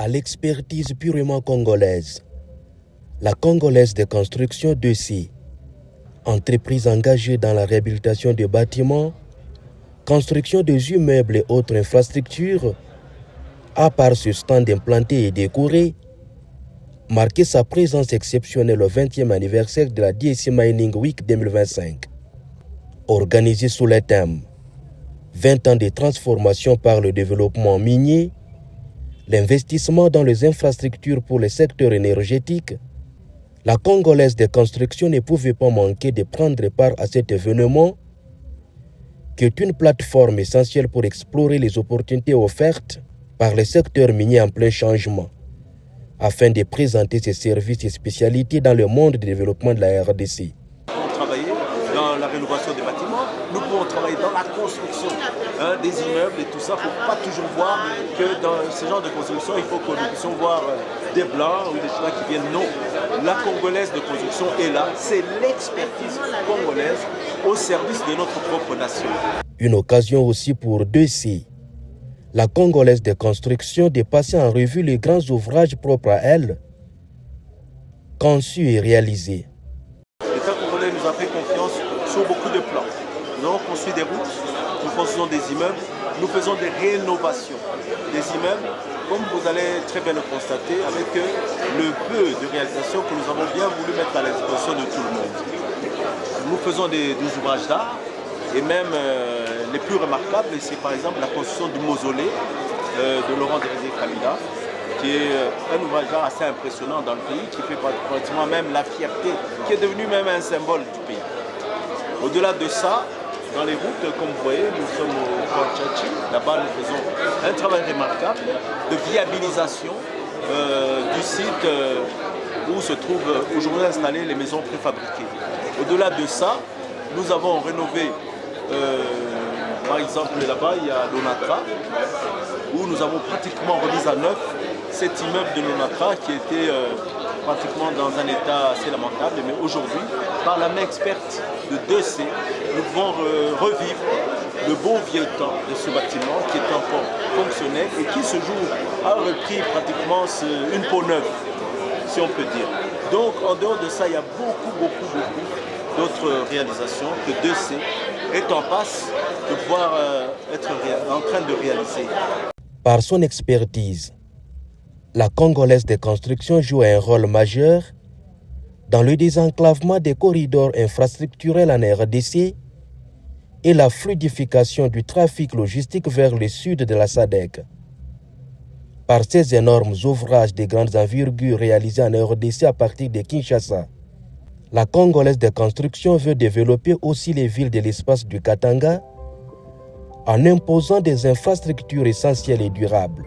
À l'expertise purement congolaise, la Congolaise de construction 2C, entreprise engagée dans la réhabilitation des bâtiments, construction des immeubles et autres infrastructures, a par ce stand implanté et décoré, marqué sa présence exceptionnelle au 20e anniversaire de la DSC Mining Week 2025. Organisé sous le thème 20 ans de transformation par le développement minier, l'investissement dans les infrastructures pour le secteur énergétique, la Congolaise de construction ne pouvait pas manquer de prendre part à cet événement qui est une plateforme essentielle pour explorer les opportunités offertes par le secteur minier en plein changement, afin de présenter ses services et spécialités dans le monde du développement de la RDC. Nous pouvons travailler dans la rénovation des bâtiments, nous pouvons travailler dans la construction des immeubles et tout ça. Il ne faut pas toujours voir que dans ce genre de construction, il faut que nous puissions voir des blancs ou des gens qui viennent. Non, la Congolaise de construction est là, c'est l'expertise congolaise au service de notre propre nation. Une occasion aussi pour 2C, la Congolaise de construction, de passer en revue les grands ouvrages propres à elle, conçus et réalisés. L'État congolais nous a fait confiance sur beaucoup de plans. Nous avons construit des routes, nous construisons des immeubles, nous faisons des rénovations des immeubles, comme vous allez très bien le constater, avec le peu de réalisation que nous avons bien voulu mettre à la disposition de tout le monde. Nous faisons des ouvrages d'art, et même les plus remarquables, c'est par exemple la construction du mausolée de Laurent Désiré Kabila, qui est un ouvrage d'art assez impressionnant dans le pays, qui fait pratiquement même la fierté, qui est devenu même un symbole du pays. Au-delà de ça, dans les routes, comme vous voyez, nous sommes au Port Tchachi. Là-bas, nous faisons un travail remarquable de viabilisation du site où se trouvent aujourd'hui installées les maisons préfabriquées. Au-delà de ça, nous avons rénové, par exemple là-bas, il y a l'Onatra, où nous avons pratiquement remis à neuf cet immeuble de l'Onatra qui était pratiquement dans un état assez lamentable. Mais aujourd'hui, par la main experte de 2C, nous pouvons revivre le bon vieux temps de ce bâtiment qui est encore fonctionnel et qui ce jour a repris pratiquement une peau neuve, si on peut dire. Donc en dehors de ça, il y a beaucoup d'autres réalisations que 2C est en passe de pouvoir être en train de réaliser. Par son expertise, la Congolaise de construction joue un rôle majeur dans le désenclavement des corridors infrastructurels en RDC et la fluidification du trafic logistique vers le sud de la SADC. Par ces énormes ouvrages de grandes envergures réalisés en RDC à partir de Kinshasa, la Congolaise de construction veut développer aussi les villes de l'espace du Katanga en imposant des infrastructures essentielles et durables.